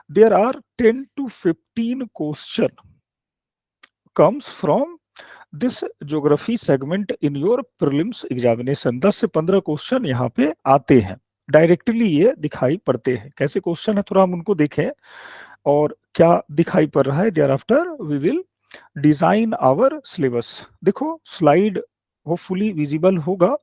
There are 10 to 15 question comes from this geography segment in your prelims examination. 10 से 15 question यहाँ पे आते हैं, डायरेक्टली ये दिखाई पड़ते हैं। कैसे क्वेश्चन है थोड़ा हम उनको देखें और क्या दिखाई पड़ रहा है। Thereafter we will design our syllabus. देखो स्लाइड होपफुली विजिबल होगा।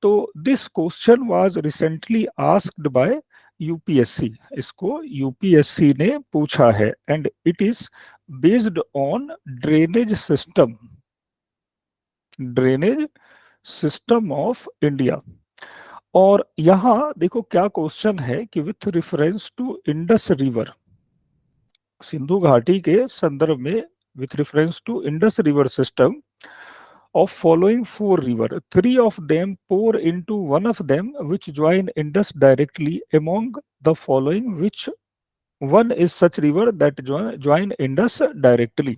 तो this question was recently asked by UPSC. इसको यूपीएससी ने पूछा है and it is based on drainage system, drainage system of India. और यहां देखो क्या क्वेश्चन है कि with reference to Indus river, Sindhu घाटी के संदर्भ में, with reference to Indus river system of following four river, three of them pour into one of them which join Indus directly, among the following which one is such river that join Indus directly।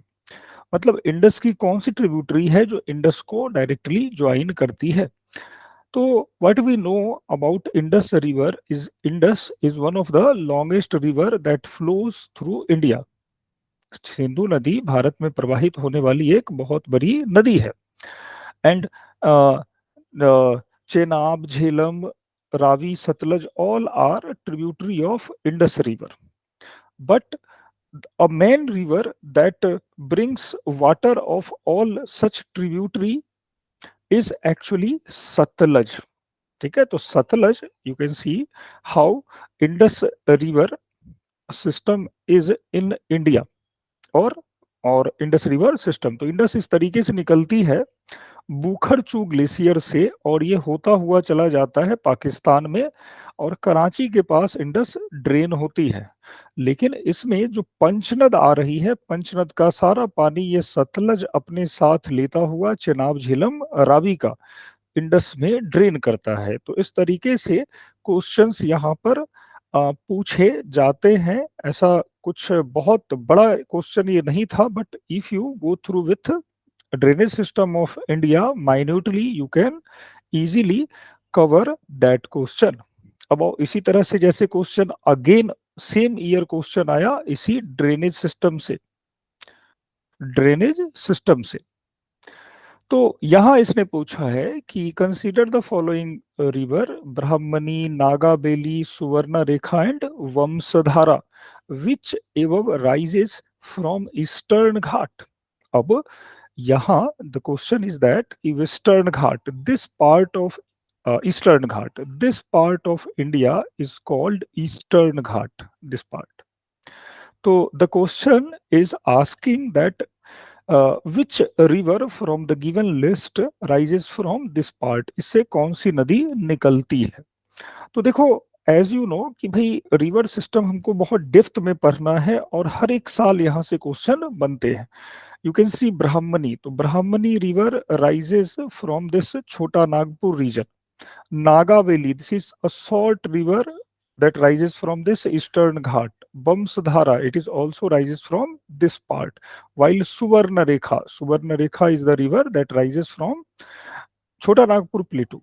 मतलब Indus की कौन सी tributary है जो Indus को directly join करती है। तो what we know about Indus river is Indus is one of the longest river that flows through India. Sindhu नदी भारत में प्रवाहित होने वाली एक बहुत बड़ी नदी है। And Chenab, Jhelum, Ravi, Sutlej all are tributary of Indus River. But a main river that brings water of all such tributary is actually Satluj। ठीक है, तो Sutlej you can see how Indus river system is in India. और Indus river system, तो Indus इस तरीके से निकलती है बुखरचू ग्लेशियर से और ये होता हुआ चला जाता है पाकिस्तान में और कराची के पास इंडस ड्रेन होती है। लेकिन इसमें जो पंचनद आ रही है, पंचनद का सारा पानी ये सतलज अपने साथ लेता हुआ चेनाब, झेलम, रावी का इंडस में ड्रेन करता है। तो इस तरीके से क्वेश्चंस यहाँ पर पूछे जाते हैं। ऐसा कुछ बहुत बड़ा क्वेश्चन ये नहीं था, but if you go through with drainage system of India minutely, you can easily cover that question। अब इसी तरह से जैसे question again same year question आया इसी ड्रेनेज सिस्टम से, ड्रेनेज सिस्टम से। तो यहां इसने पूछा है कि कंसीडर द फॉलोइंग रिवर ब्राह्मणी, नागाबेली, सुवर्ण रेखा एंड वंशधारा विच एवं राइजेस फ्रॉम ईस्टर्न घाट। अब यहाँ द क्वेश्चन इज दैट कि Western Ghat, this part of Eastern Ghat, this part of India is called Eastern Ghat, this part. तो the question is asking that which river from the given list rises from this part, इससे कौन सी नदी निकलती है। तो देखो as you know कि भाई रिवर सिस्टम हमको बहुत डेप्थ में पढ़ना है और हर एक साल यहाँ से क्वेश्चन बनते हैं। यू कैन सी ब्राह्मणी, तो Brahmani river rises from this Chota Nagpur region. Nagavali, this is a short river that rises from this eastern ghat. Bamsdhara, it is also rises from this part. While Suvarna Rekha is the river that rises from छोटा नागपुर प्लेटू।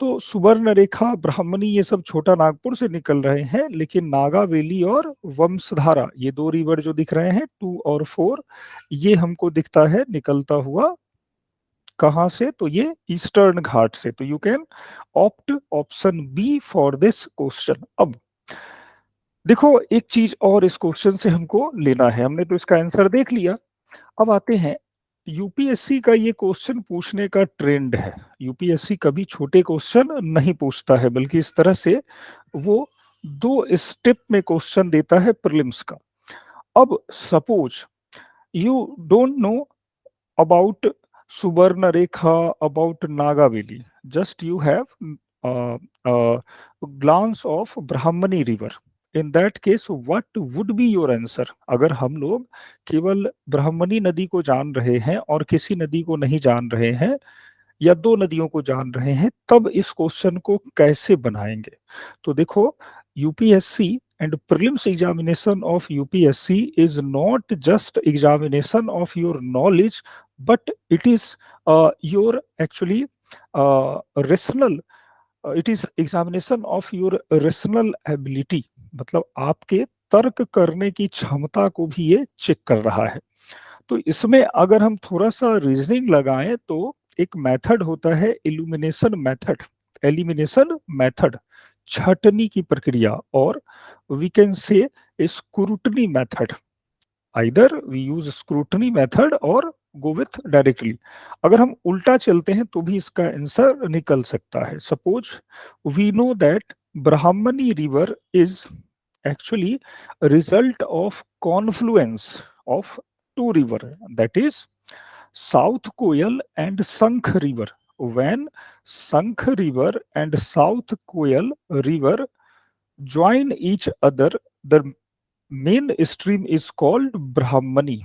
तो सुवर्ण रेखा, ब्राह्मणी, ये सब छोटा नागपुर से निकल रहे हैं, लेकिन नागावेली और वंशधारा ये दो रिवर जो दिख रहे हैं 2 और 4, ये हमको दिखता है निकलता हुआ कहां से, तो ये ईस्टर्न घाट से। तो you can opt option B for this question. अब देखो एक चीज और इस क्वेश्चन से हमको लेना है, हमने तो इसका आंसर देख लिया। अब आते हैं यूपीएससी का ये क्वेश्चन पूछने का ट्रेंड है। यूपीएससी कभी छोटे क्वेश्चन नहीं पूछता है, बल्कि इस तरह से वो 2 स्टेप में क्वेश्चन देता है प्रीलिम्स का। अब suppose you don't know about Suvarna Rekha, about Nagavali, just you have glance of Brahmani river. In that case what would be your answer. अगर हम लोग केवल ब्राह्मणी नदी को जान रहे हैं और किसी नदी को नहीं जान रहे हैं या 2 नदियों को जान रहे हैं, तब इस क्वेश्चन को कैसे बनाएंगे। तो देखो UPSC and prelims examination of UPSC is not just examination of your knowledge, but it is your actually rational, it is examination of your rational ability। मतलब आपके तर्क करने की क्षमता को भी ये चेक कर रहा है। तो इसमें अगर हम थोड़ा-सा रीज़निंग लगाएँ तो एक मेथड होता है एलिमिनेशन मेथड, छँटनी की प्रक्रिया, और we can say scrutiny method. Either we use scrutiny method और गो विथ डायरेक्टली। अगर हम उल्टा चलते हैं तो भी इसका आंसर निकल सकता है। Suppose we know that Brahmani river is actually result of confluence of two river, that is South Koyal and Sankh river. When Sankh river and South Koyal river join each other, the main stream is called Brahmani,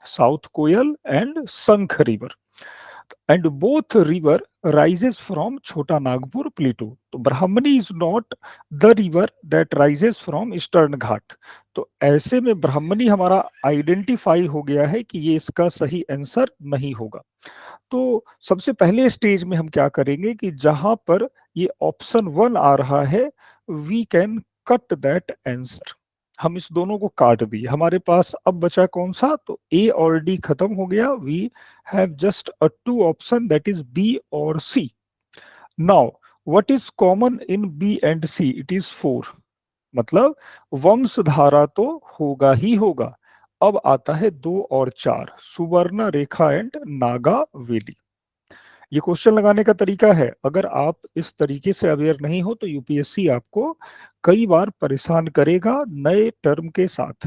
South Koyal and Sankh river, and both river rises from Chota Nagpur plateau. तो ब्राह्मणी is not the river that rises from Eastern Ghat. तो ऐसे में ब्राह्मणी हमारा identify हो गया है कि ये इसका सही आंसर नहीं होगा। तो सबसे पहले स्टेज में हम क्या करेंगे कि जहां पर ये ऑप्शन वन आ रहा है, we can cut that answer. हम इस दोनों को काट दिए, हमारे पास अब बचा कौन सा, तो ए और डी खत्म हो गया। We have just a two option, that is B और C. Now what is common in B and C, it is four. मतलब वंशधारा तो होगा ही होगा। अब आता है दो और चार, सुवर्ण रेखा एंड नागा वैली। ये क्वेश्चन लगाने का तरीका है, अगर आप इस तरीके से अवेयर नहीं हो तो यूपीएससी आपको कई बार परेशान करेगा नए टर्म के साथ।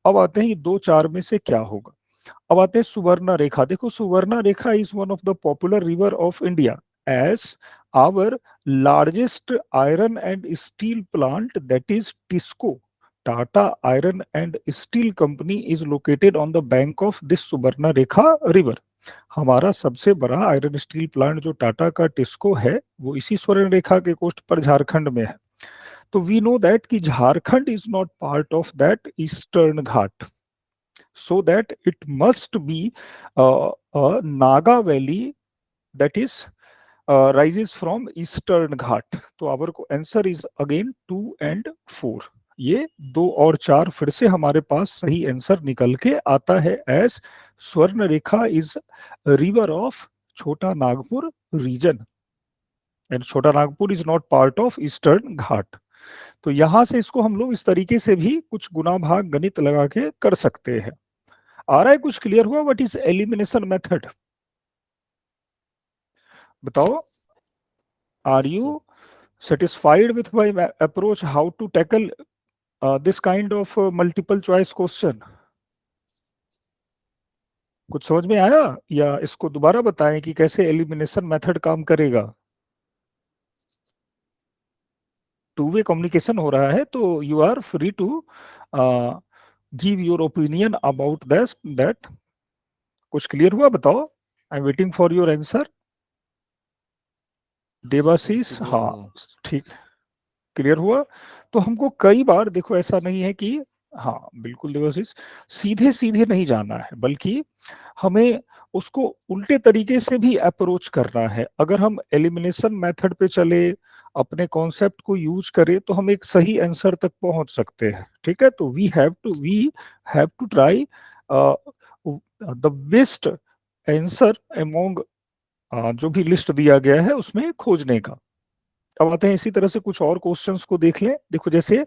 अब आते हैं कि दो चार में से क्या होगा। अब आते हैं सुवर्ण रेखा। देखो Suvarna Rekha is one of the popular river of India as our largest iron and steel plant, that is TISCO, Tata iron and steel company is located on the bank of this Suvarna Rekha river. हमारा सबसे बड़ा आयरन स्टील प्लांट जो टाटा का टिस्को है वो इसी स्वर्ण रेखा के कोस्ट पर झारखंड में है। तो वी नो दैट कि Jharkhand is not part of that eastern Ghat, so that it must be Naga Valley, that is rises from Eastern Ghat. तो our answer is again 2 and 4। ये दो और चार फिर से हमारे पास सही आंसर निकल के आता है एज स्वर्ण रेखा इज रिवर ऑफ छोटा Nagpur region and Chota Nagpur is not part of Eastern Ghat. तो यहां से इसको हम लोग इस तरीके से भी कुछ गुना भाग गणित लगा के कर सकते हैं। आ रहा है, कुछ क्लियर हुआ व्हाट इज एलिमिनेशन मेथड? बताओ, are you satisfied with my approach how to tackle this kind of multiple choice question? कुछ समझ में आया या इसको दोबारा बताएं कि कैसे एलिमिनेशन मेथड काम करेगा? टू वे कम्युनिकेशन हो रहा है तो you are free to give your opinion about that. कुछ क्लियर हुआ बताओ, I am waiting for your answer. Debashish, हाँ ठीक, क्लियर हुआ। तो हमको कई बार देखो ऐसा नहीं है कि, हाँ बिल्कुल देवाशीष, सीधे सीधे नहीं जाना है बल्कि हमें उसको उल्टे तरीके से भी अप्रोच करना है। अगर हम एलिमिनेशन मेथड पे चले, अपने कॉन्सेप्ट को यूज करें तो हम एक सही आंसर तक पहुंच सकते हैं। ठीक है, तो we have to try the best answer among जो भी लिस्ट दिया गया है उसमें खोजने का। अब आते हैं इसी तरह से कुछ और क्वेश्चंस को देख लें। देखो जैसे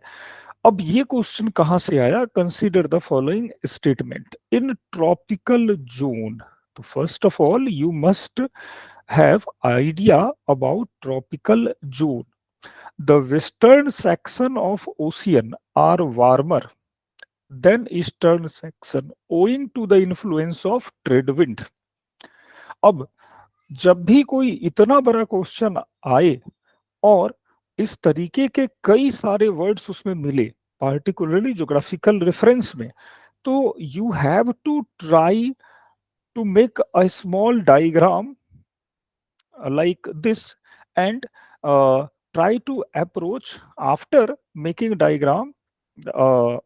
अब ये क्वेश्चन कहां से आया, consider the following statement in tropical zone. तो first of all you must have idea about tropical zone. The western section of ocean are warmer than eastern section owing to the influence of trade wind. अब जब भी कोई इतना बड़ा question आए और इस तरीके के कई सारे वर्ड्स उसमें मिले, पार्टिकुलरली ज्योग्राफिकल रेफरेंस में, तो you have to try to make a small diagram like this and try to approach after making diagram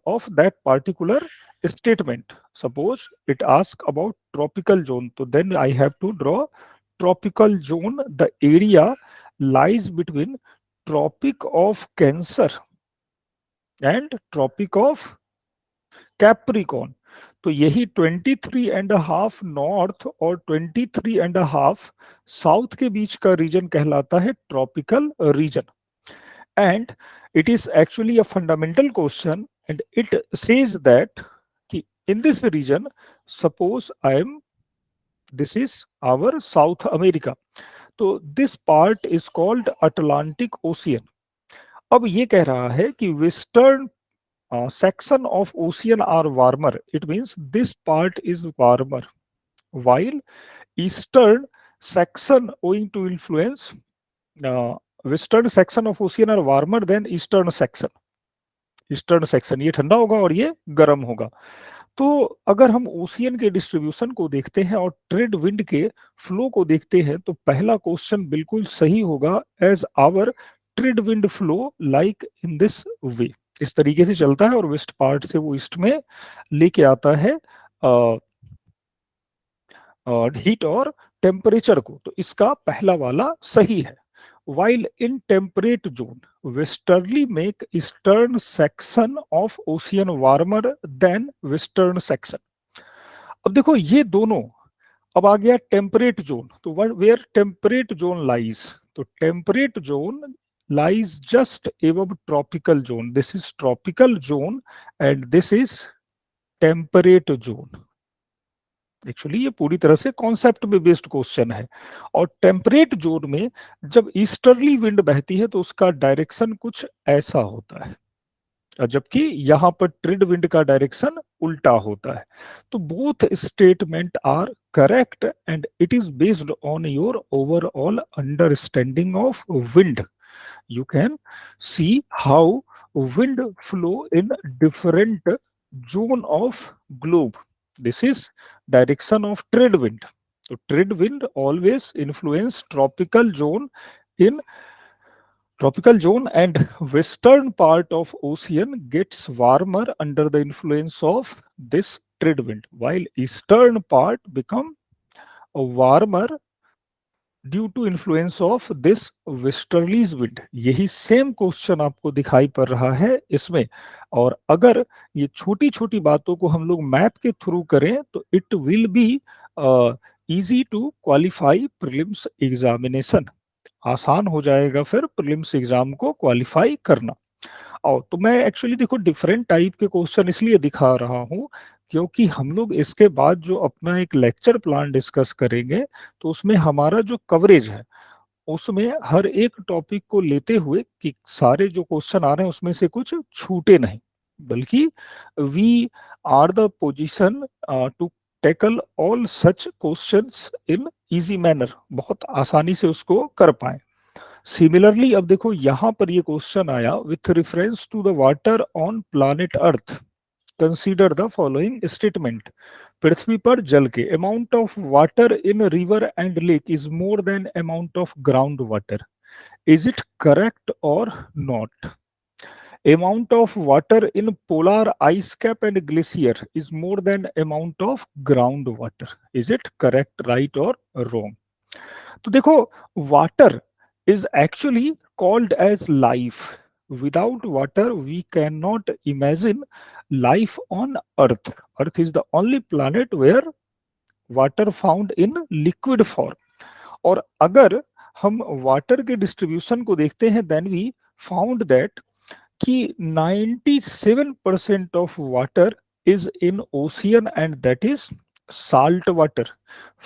of that particular statement. Suppose it asks about tropical zone, so then I have to draw tropical zone. The area lies between Tropic of Cancer and Tropic of Capricorn. तो यही 23.5 north और 23.5 south के बीच का region कहलाता है tropical region. And it is actually a fundamental question and it says that कि in this region suppose I am this is our South America, तो this part is called Atlantic Ocean. अब ये कह रहा है कि western section of ocean are warmer. It means this part is warmer, while eastern section, owing to influence, uh, western section of ocean are warmer than eastern section. Eastern section ये ठंडा होगा और ये गर्म होगा। तो अगर हम ओशियन के डिस्ट्रीब्यूशन को देखते हैं और ट्रेड विंड के फ्लो को देखते हैं तो पहला क्वेश्चन बिल्कुल सही होगा, as our trade wind flow like in this way, इस तरीके से चलता है और वेस्ट पार्ट से वो ईस्ट में लेके आता है हीट और टेम्परेचर को। तो इसका पहला वाला सही है। while in temperate zone westerly make eastern section of ocean warmer than western section। अब देखो ये दोनों, अब आ गया टेम्परेट जोन, तो वेयर टेम्परेट जोन लाइज, तो temperate zone lies just above tropical zone, this is tropical zone and this is temperate zone. Actually ये पूरी तरह से कॉन्सेप्ट में बेस्ड क्वेश्चन है। और टेम्परेट जोन में जब ईस्टर्ली विंड बहती है तो उसका डायरेक्शन कुछ ऐसा होता है, जबकि यहाँ पर ट्रेड विंड का डायरेक्शन उल्टा होता है। तो both statement are correct and it is based on your overall understanding of wind. you can see how wind flow in different zone of globe. This is direction of trade wind. So trade wind always influence in tropical zone and western part of ocean gets warmer under the influence of this trade wind, while eastern part become warmer due to influence of this westerlies wind. यही same question आपको दिखाई पड़ रहा है इसमें। और अगर ये छोटी छोटी बातों को हम लोग मैप के थ्रू करें तो it will be easy to qualify prelims examination, आसान हो जाएगा फिर प्रीलिम्स एग्जाम को क्वालिफाई करना। और तो मैं एक्चुअली देखो डिफरेंट टाइप के क्वेश्चन इसलिए दिखा रहा हूँ क्योंकि हम लोग इसके बाद जो अपना एक लेक्चर प्लान डिस्कस करेंगे तो उसमें हमारा जो कवरेज है उसमें हर एक टॉपिक को लेते हुए कि सारे जो क्वेश्चन आ रहे हैं उसमें से कुछ छूटे नहीं, बल्कि we are the position to tackle all such questions in easy manner, बहुत आसानी से उसको कर पाए। सिमिलरली अब देखो यहां पर ये क्वेश्चन आया with reference to the water on planet Earth consider the following statement. पृथ्वी पर जल के amount of water in river and lake is more than amount of ground water, is it correct और not? Amount of water in polar ice cap and glacier is more than amount of groundwater. Is it correct, right or wrong? तो देखो water is actually called as life. Without water, we cannot imagine life on Earth. Earth is the only planet where water found in liquid form. और अगर हम water के distribution को देखते हैं then we found that कि 97% of water is in ocean and that is salt water.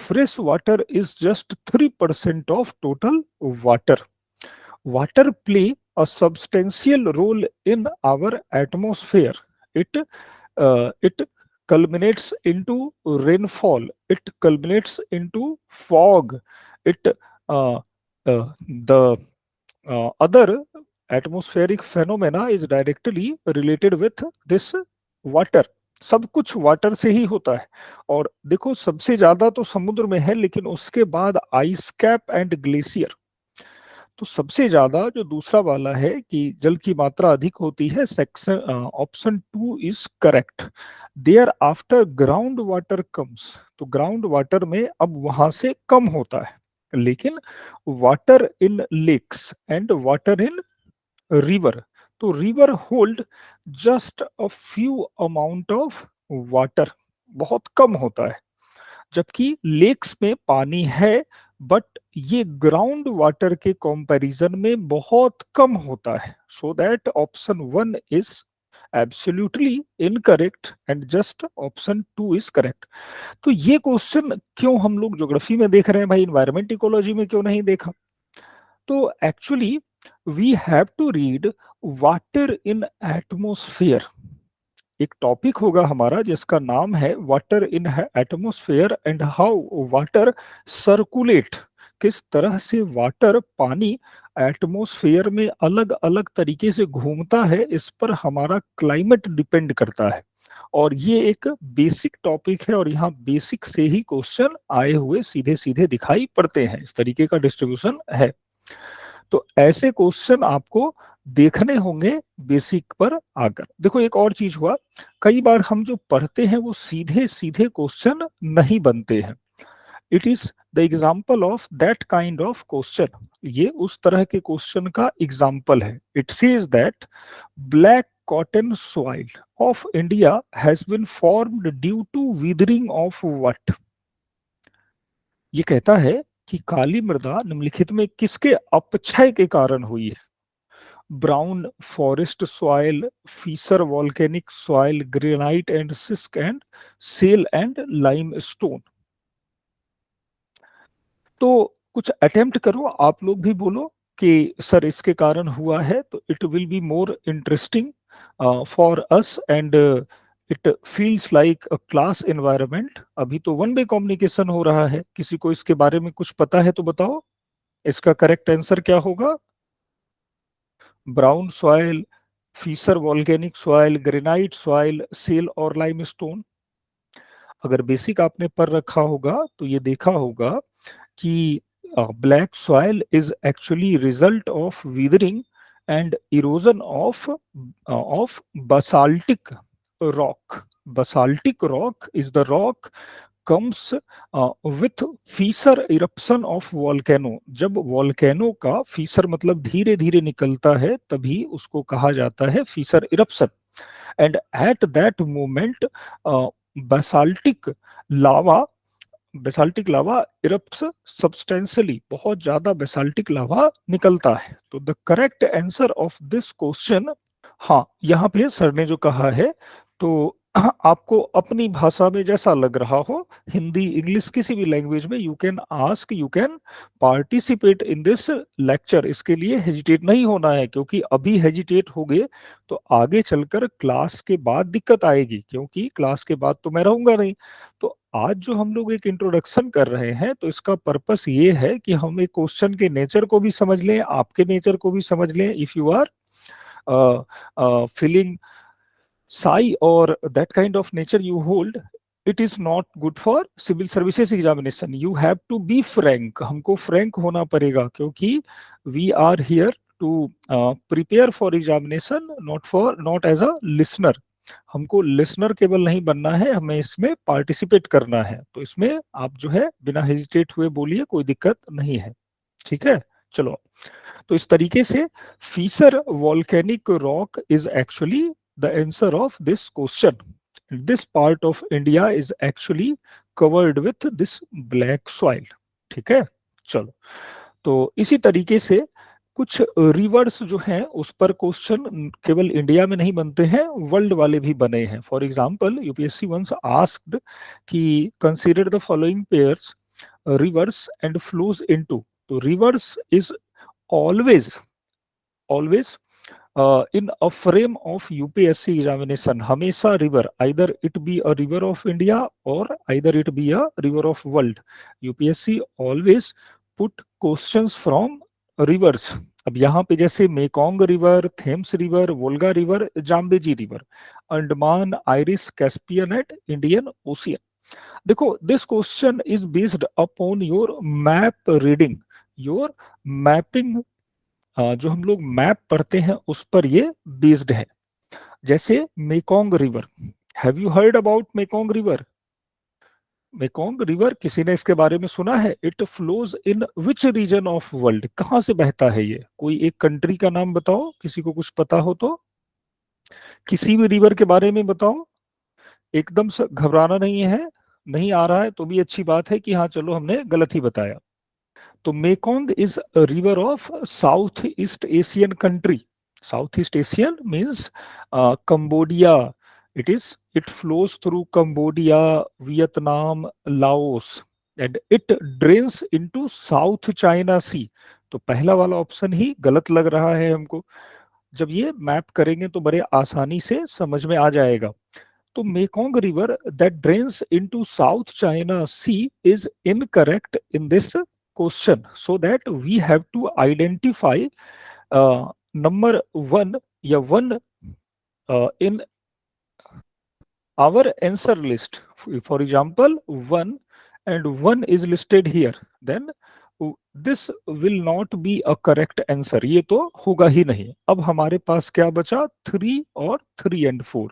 Fresh water is just 3% of total water. Water play a substantial role in our atmosphere. It culminates into rainfall. It culminates into fog. It the other atmospheric phenomena is directly related with this water। सब कुछ water से ही होता है। और देखो सबसे ज्यादा तो समुद्र में है लेकिन उसके बाद आइस कैप एंड ग्लेशियर। तो सबसे ज्यादा जो दूसरा वाला है कि जल की मात्रा अधिक होती है, section option 2 is correct. There after ground water comes, तो ग्राउंड वाटर में अब वहां से कम होता है, लेकिन water in lakes and water in river, तो river hold just a few amount of water, बहुत कम होता है, जबकि लेक्स में पानी है, बट ये ग्राउंड वाटर के कंपैरिजन में बहुत कम होता है। So that option one is absolutely incorrect and just option two is correct. तो ये क्वेश्चन क्यों हम लोग ज्योग्राफी में देख रहे हैं भाई, इन्वायरमेंट इकोलॉजी में क्यों नहीं देखा? तो actually we have to read water in atmosphere. एक टॉपिक होगा हमारा जिसका नाम है water in atmosphere and how water circulate. किस तरह से वाटर, पानी एटमोस्फेयर में अलग अलग तरीके से घूमता है, इस पर हमारा क्लाइमेट डिपेंड करता है। और ये एक बेसिक टॉपिक है, और यहाँ बेसिक से ही क्वेश्चन आए हुए सीधे सीधे दिखाई पड़ते हैं, इस तरीके का डिस्ट्रीब्यूशन है। तो ऐसे क्वेश्चन आपको देखने होंगे बेसिक पर आकर। देखो एक और चीज हुआ, कई बार हम जो पढ़ते हैं वो सीधे सीधे क्वेश्चन नहीं बनते हैं। It is the example of that kind of question. ये उस तरह के क्वेश्चन का एग्जाम्पल है। It says that black cotton soil of India has been formed due to weathering of what. ये कहता है कि काली मृदा निम्नलिखित में किसके अपक्षय के कारण हुई है? Brown forest soil, fissure volcanic soil, granite and schist and shale and limestone. तो कुछ अटेम्प्ट करो, आप लोग भी बोलो कि सर इसके कारण हुआ है, तो it will be more interesting for us and it feels like a class environment. अभी तो वन वे कम्युनिकेशन हो रहा है, किसी को इसके बारे में कुछ पता है तो बताओ, इसका करेक्ट आंसर क्या होगा? Brown soil, fissure volcanic soil, granite soil, shale और लाइमस्टोन। अगर बेसिक आपने पढ़ रखा होगा तो ये देखा होगा कि black soil is actually result of weathering and erosion of basaltic rock. Basaltic rock is the rock comes with fissure eruption of volcano. जब वॉल्केनो का फीसर मतलब धीरे धीरे निकलता है, तभी उसको कहा जाता है fissure eruption. And at that moment basaltic lava basaltic lava erupts substantially, बहुत ज्यादा बेसाल्टिक लावा निकलता है। तो the correct answer of this question, हाँ यहाँ पे सर ने जो कहा है, तो आपको अपनी भाषा में जैसा लग रहा हो, हिंदी इंग्लिश किसी भी लैंग्वेज में, you can ask, you can participate in this lecture. इसके लिए हेजिटेट नहीं होना है, क्योंकि अभी हेजिटेट हो गए तो आगे चलकर क्लास के बाद दिक्कत आएगी, क्योंकि क्लास के बाद तो मैं रहूंगा नहीं। तो आज जो हम लोग एक इंट्रोडक्शन कर रहे हैं, तो इसका पर्पस ये है कि हम एक क्वेश्चन के नेचर को भी समझ लें, आपके नेचर को भी समझ लें। If you are feeling shy or that kind of nature you hold, it is not good for civil services examination. You have to be frank, हमको frank होना पड़ेगा, क्योंकि we are here to prepare for examination, not as a listener. हमको listener केवल नहीं बनना है, हमें इसमें पार्टिसिपेट करना है। तो इसमें आप जो है बिना हेजिटेट हुए बोलिए, कोई दिक्कत नहीं है, ठीक है? चलो, तो इस तरीके से Fisher volcanic rock is actually the answer of this question. This part of India is actually covered with this black soil, ठीक है? चलो, तो इसी तरीके से कुछ रिवर्स जो हैं उस पर क्वेश्चन केवल इंडिया में नहीं बनते हैं, वर्ल्ड वाले भी बने हैं। For example UPSC once asked कि consider the following pairs rivers and flows into. तो rivers is always always in a frame of UPSC examination, हमेशा river, either it be a river of India or either it be a river of world, UPSC always put questions from rivers। अब यहाँ पे जैसे Mekong river, Thames river, Volga river, Zambezi river, Andaman, Irish, Caspian and Indian ocean. देखो this question is based upon your map reading, your mapping. जो हम लोग map पढ़ते हैं उस पर ये बेस्ड है। जैसे Mekong river, have you heard about Mekong river? Mekong river किसी ने इसके बारे में सुना है? It flows in which region of world, कहाँ से बहता है ये? कोई एक कंट्री का नाम बताओ, किसी को कुछ पता हो तो। किसी भी रिवर के बारे में बताओ, एकदम से घबराना नहीं है। नहीं आ रहा है तो भी अच्छी बात है कि हाँ चलो हमने गलत ही बताया। तो Mekong is a river of south east Asian country. South east Asian means Cambodia. It flows through Cambodia, Vietnam, Laos, and it drains into South China Sea. तो पहला वाला ऑप्शन ही गलत लग रहा है हमको। जब ये मैप करेंगे तो बड़े आसानी से समझ में आ जाएगा। तो Mekong river that drains into South China Sea is incorrect in this question, so that we have to identify number one या one in our answer list. For example, 1 and 1 is listed here, then this will not be a correct answer. ये तो होगा ही नहीं। अब हमारे पास क्या बचा? 3 और 3 and 4।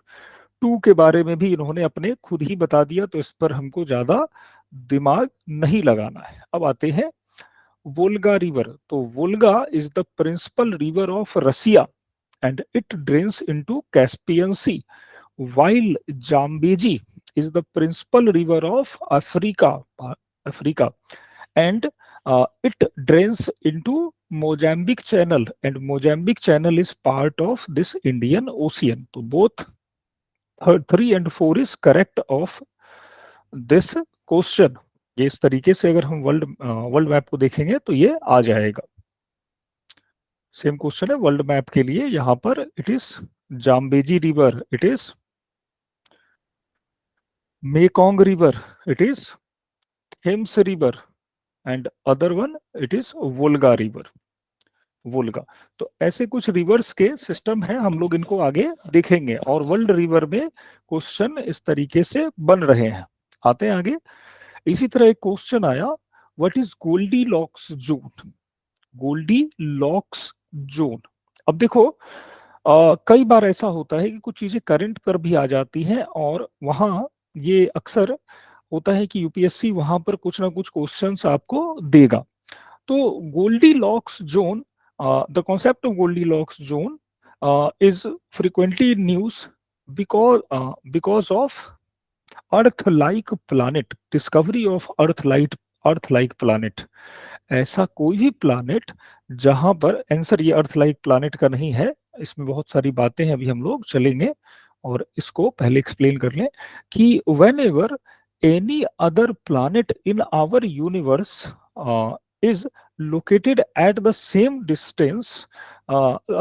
2 के बारे में भी इन्होंने अपने खुद ही बता दिया, तो इस पर हमको ज्यादा दिमाग नहीं लगाना है। अब आते हैं वोल्गा रिवर। तो Volga is the principal river of Russia and it drains into Caspian Sea, while Zambezi is the principal river of Africa, and it drains into Mozambique Channel, and Mozambique Channel is part of this Indian Ocean. So both 3 and 4 is correct of this question. ये इस तरीके से अगर हम world map को देखेंगे तो ये आ जाएगा। सेम क्वेश्चन है वर्ल्ड मैप के लिए। यहाँ पर it is Zambezi river, it is Mekong river, it is Thames river, and other one it is Volga river. Volga. तो ऐसे कुछ रिवर्स के सिस्टम है, हम लोग इनको आगे देखेंगे, और वर्ल्ड रिवर में क्वेश्चन इस तरीके से बन रहे हैं। आते हैं आगे। इसी तरह एक क्वेश्चन आया, what is Goldilocks zone? Goldilocks zone. अब देखो कई बार ऐसा होता है कि कुछ चीजें करंट पर भी आ जाती हैं, और वहां ये अक्सर होता है कि यूपीएससी वहां पर कुछ ना कुछ क्वेश्चंस आपको देगा। तो Goldilocks zone, the concept of Goldilocks zone is frequently in news because of earth like planet, discovery of earth like planet. ऐसा कोई भी प्लानिट जहां पर, आंसर ये अर्थ लाइक प्लानिट का नहीं है, इसमें बहुत सारी बातें हैं, अभी हम लोग चलेंगे और इसको पहले एक्सप्लेन कर लें कि whenever any other planet in our universe is located at the same distance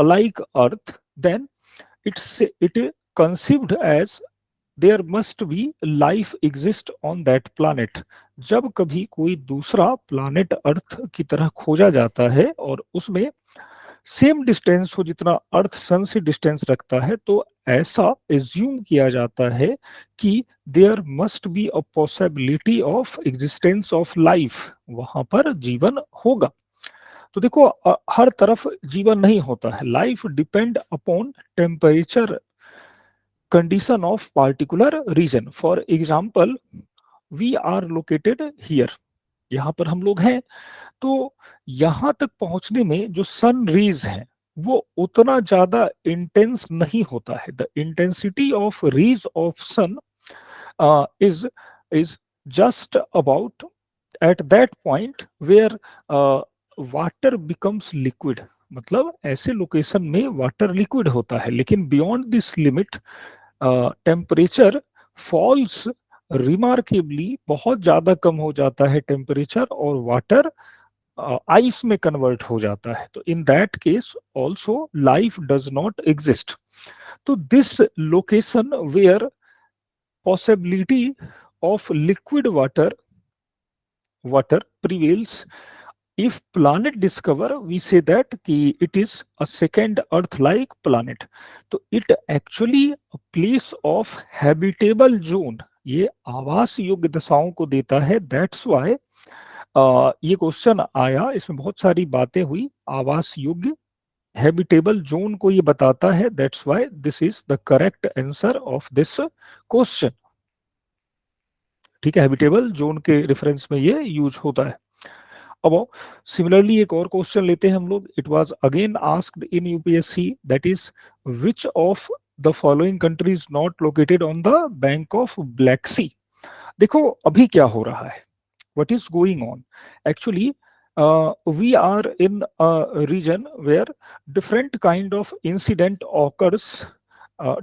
like earth, then it conceived as there must be life exist on that planet. जब कभी कोई दूसरा प्लानेट अर्थ की तरह खोजा जाता है और उसमें सेम डिस्टेंस हो जितना अर्थ सन से डिस्टेंस रखता है, तो ऐसा एज्यूम किया जाता है कि there must be a possibility of existence of life, वहां पर जीवन होगा। तो देखो हर तरफ जीवन नहीं होता है। Life depend upon temperature condition of particular region. For example, we are located here, यहाँ पर हम लोग हैं। तो यहाँ तक पहुंचने में जो सन रेज है वो उतना ज्यादा इंटेंस नहीं होता है। The intensity of rays of sun is is just about at that point where water becomes liquid. मतलब ऐसे लोकेशन में वाटर लिक्विड होता है, लेकिन beyond this limit temperature falls remarkably, बहुत ज्यादा कम हो जाता है टेम्परेचर, और वाटर आइस में कन्वर्ट हो जाता है। तो in that case also life does not exist. तो this location where possibility of liquid water prevails, if planet discover we say that कि it is a second earth like planet। तो it actually a place of habitable zone, ये आवास योग्य दशाओं को देता है। दैट्स वाई ये क्वेश्चन आया, इसमें बहुत सारी बातें हुई। आवास योग्य हैबिटेबल जोन को ये बताता है। That's why this is the correct answer of this question. ठीक है, हैबिटेबल जोन के रेफरेंस में ये यूज होता है। अब सिमिलरली एक और क्वेश्चन लेते हैं हम लोग। It was again asked in UPSC, that is which of the following countries not located on the bank of Black Sea. देखो अभी क्या हो रहा है, what is going on actually. We are in a region where different kind of incident occurs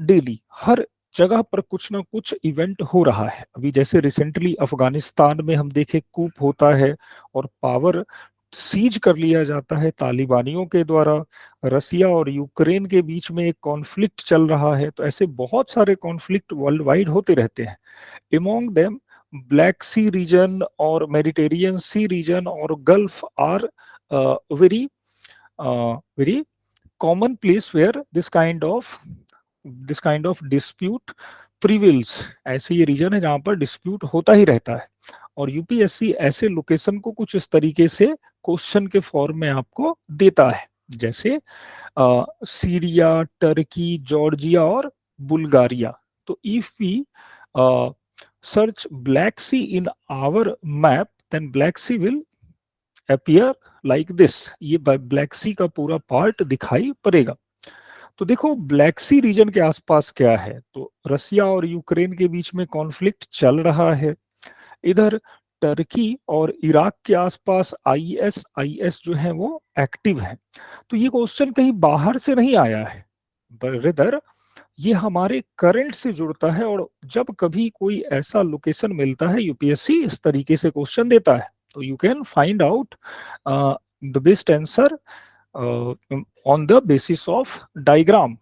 daily. हर जगह पर कुछ ना कुछ इवेंट हो रहा है। अभी जैसे रिसेंटली अफगानिस्तान में हम देखे कूप होता है और पावर सीज कर लिया जाता है तालिबानियों के द्वारा। रसिया और यूक्रेन के बीच में एक कॉन्फ्लिक्ट चल रहा है। तो ऐसे बहुत सारे कॉन्फ्लिक्ट वर्ल्ड वाइड होते रहते हैं। among them Black Sea region or Mediterranean Sea region or Gulf are very common place where this kind of dispute prevails। ऐसे ये रीजन है जहां पर डिस्प्यूट होता ही रहता है। और यूपीएससी ऐसे लोकेशन को कुछ इस तरीके से क्वेश्चन के फॉर्म में आपको देता है, जैसे सीरिया, टर्की, जॉर्जिया और बुल्गारिया। तो if we search Black Sea in our map, then Black Sea will appear like this। ये ब्लैक सी का पूरा पार्ट दिखाई पड़ेगा। तो देखो ब्लैक सी रीजन के आसपास क्या है, तो रसिया और यूक्रेन के बीच में कॉन्फ्लिक्ट चल रहा है। इधर टर्की और इराक के आसपास आईएस जो है वो एक्टिव है। तो ये क्वेश्चन कहीं बाहर से नहीं आया है, बल्कि ये हमारे करंट से जुड़ता है। और जब कभी कोई ऐसा लोकेशन मिलता है, यूपीएससी इस तरीके से क्वेश्चन देता है, तो you can find out the best answer on the basis of diagram.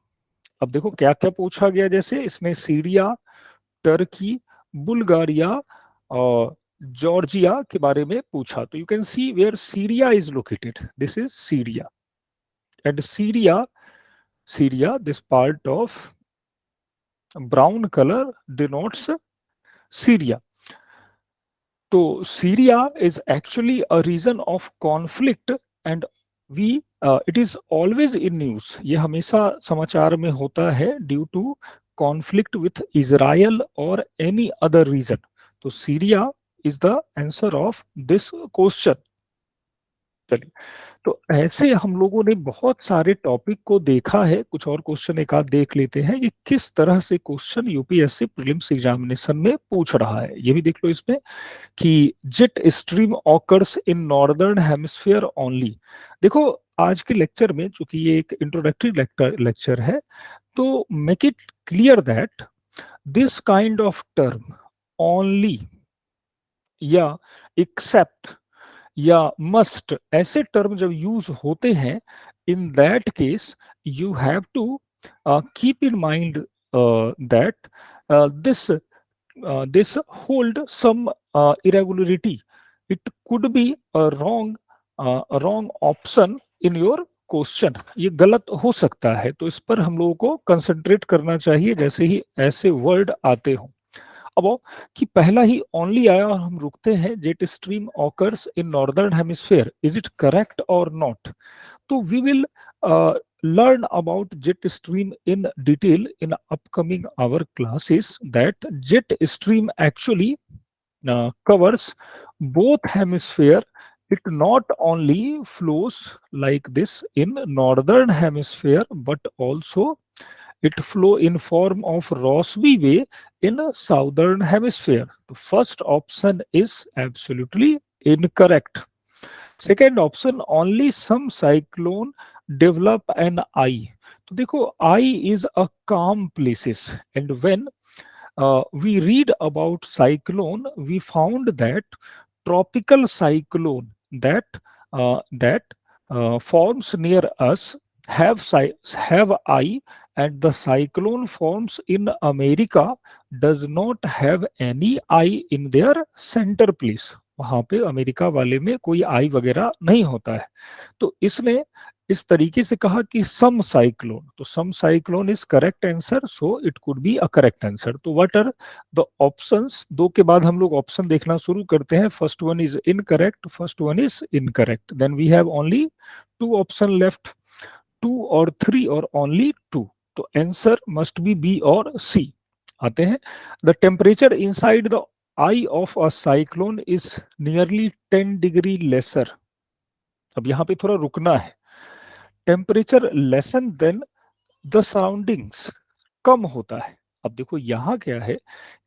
अब देखो क्या क्या पूछा गया, जैसे इसमें सीरिया, टर्की, बुल्गारिया और जॉर्जिया के बारे में पूछा। तो you can see where Syria is located, this is Syria. And Syria this part of brown color denotes Syria। तो Syria is actually a region of conflict and we it is always in news। ये हमेशा समाचार में होता है due to conflict with Israel और any other region. तो Syria is the answer of this question. चलिए, तो ऐसे हम लोगों ने बहुत सारे टॉपिक को देखा है। कुछ और क्वेश्चन एक आध देख लेते हैं कि किस तरह से क्वेश्चन यूपीएससी प्रीलिम्स एग्जामिनेशन में पूछ रहा है। ये भी देख लो इसमें कि jet stream occurs in northern hemisphere only. देखो आज के लेक्चर में, चूंकि ये एक इंट्रोडक्टरी लेक्चर है, तो make it clear that this kind of term only या एक्सेप्ट या मस्ट, ऐसे टर्म जब यूज होते हैं, in that case you have to keep in mind that this hold some irregularity। It could be a wrong option in your question. ये गलत हो सकता है, तो इस पर हम लोगों को कंसंट्रेट करना चाहिए जैसे ही ऐसे वर्ड आते हो। अब वो कि पहला ही ओनली आया और हम रुकते हैं, jet stream occurs in northern hemisphere, is it correct और नॉट। तो we will learn about jet stream in detail in upcoming our classes, that jet stream actually covers both hemisphere। It not only flows like this in northern hemisphere but also it flow in form of Rossby way in a southern hemisphere। The first option is absolutely incorrect। Second option, only some cyclone develop an eye। तो देखो eye is a calm places, and when we read about cyclone, we found that tropical cyclone that forms near us have eye, and the cyclone forms in America does not have any eye in their center place। वहां पे America वाले में कोई आई वगैरह नहीं होता है। तो इसने इस तरीके से कहा कि सम साइक्लोन, तो some cyclone is correct answer, so it could be a correct answer. तो व्हाट आर द ऑप्शंस, दो के बाद हम लोग ऑप्शन देखना शुरू करते हैं। First one is incorrect, first one is incorrect, then we have only two option left, 2 और 3 और ओनली 2। तो आंसर मस्ट बी बी और सी। आते हैं, the temperature inside the eye of a cyclone is nearly 10 degree lesser. अब यहाँ पे थोड़ा रुकना है। Temperature lesser than the surroundings, कम होता है। अब देखो यहाँ क्या है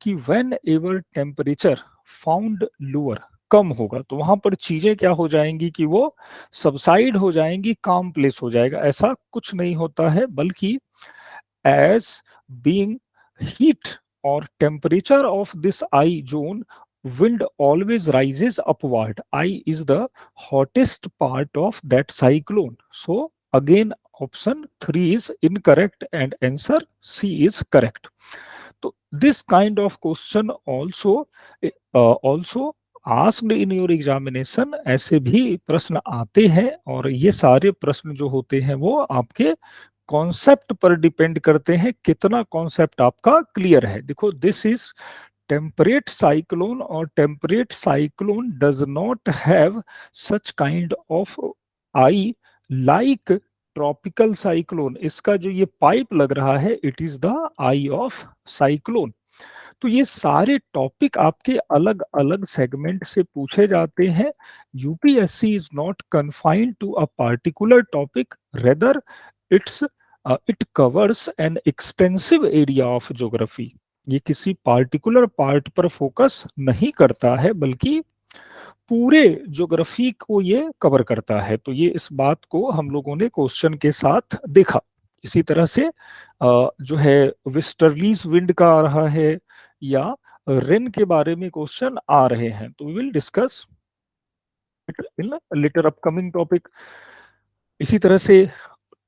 कि whenever temperature found lower, कम होगा, तो वहां पर चीजें क्या हो जाएंगी कि वो सबसाइड हो जाएंगी, काम प्लेस हो जाएगा। ऐसा कुछ नहीं होता है, बल्कि as being heat or temperature of this eye zone, wind always rises upward. Eye is the hottest part of that cyclone. So again option 3 is incorrect and answer C is correct. So this kind of question also asked in your examination, ऐसे भी प्रश्न आते हैं, और ये सारे प्रश्न जो होते हैं वो आपके कॉन्सेप्ट पर डिपेंड करते हैं, कितना कॉन्सेप्ट आपका क्लियर है। देखो, दिस इज टेम्परेट साइक्लोन, और temperate cyclone does not have such kind of I like tropical cyclone. इसका जो ये पाइप लग रहा है, it is the eye of cyclone. तो ये सारे टॉपिक आपके अलग अलग सेगमेंट से पूछे जाते हैं। UPSC is not confined to a particular topic, rather it's it covers an extensive area of geography. ये किसी पार्टिकुलर पार्ट पर फोकस नहीं करता है, बल्कि पूरे ज्योग्राफी को ये कवर करता है। तो ये इस बात को हम लोगों ने क्वेश्चन के साथ देखा। इसी तरह से जो है वेस्टर्लीज विंड का आ रहा है, या रेन के बारे में क्वेश्चन आ रहे हैं, तो we will discuss in later upcoming topic. इसी तरह से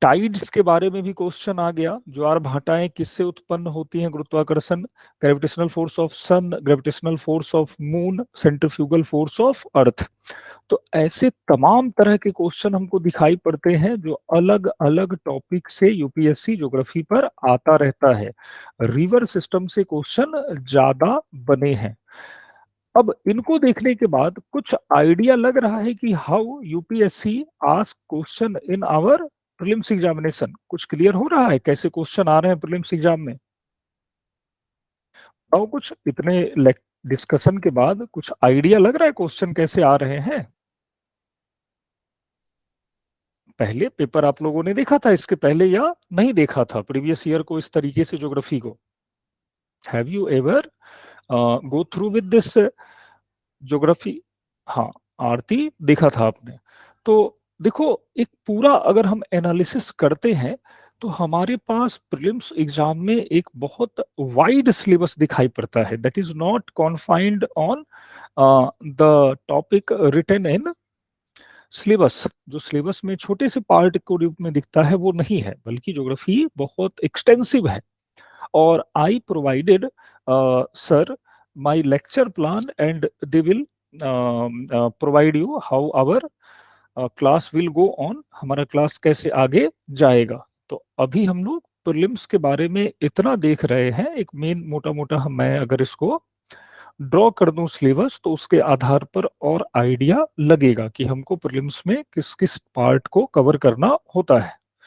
टाइड्स के बारे में भी क्वेश्चन आ गया। ज्वार भाटाएं किससे उत्पन्न होती हैं? गुरुत्वाकर्षण, gravitational force of sun, gravitational force of moon, centrifugal force of earth. तो ऐसे तमाम तरह के क्वेश्चन हमको दिखाई पड़ते हैं, जो अलग अलग टॉपिक से यूपीएससी ज्योग्राफी पर आता रहता है। रिवर सिस्टम से क्वेश्चन ज्यादा बने हैं। अब इनको देखने के बाद कुछ आइडिया लग रहा है कि how UPSC ask question in our prelims examination. कुछ क्लियर हो रहा है कैसे क्वेश्चन आ रहे हैं प्रीलिम्स एग्जाम में? और कुछ इतने डिस्कशन के बाद कुछ आइडिया लग रहा है क्वेश्चन कैसे आ रहे हैं? पहले पेपर आप लोगों ने देखा था इसके पहले, या नहीं देखा था प्रीवियस ईयर को इस तरीके से ज्योग्राफी को? Have you ever go through with this geography? हाँ, आरती देखा था आपने। तो देखो, एक पूरा अगर हम एनालिसिस करते हैं, तो हमारे पास प्रीलिम्स एग्जाम में एक बहुत वाइड सिलेबस दिखाई पड़ता है, that is not confined on the topic written in syllabus. जो सिलेबस में छोटे से पार्ट के रूप में दिखता है वो नहीं है, बल्कि ज्योग्राफी बहुत एक्सटेंसिव है। और I provided sir my lecture plan, and they will provide you how our class will go on, हमारा क्लास कैसे आगे जाएगा। तो अभी हम लोग प्रीलिम्स के बारे में इतना देख रहे हैं। एक मेन मोटा मोटा मैं अगर इसको ड्रॉ कर दूं सिलेबस, तो उसके आधार पर और आइडिया लगेगा कि हमको प्रीलिम्स में किस किस पार्ट को कवर करना होता है।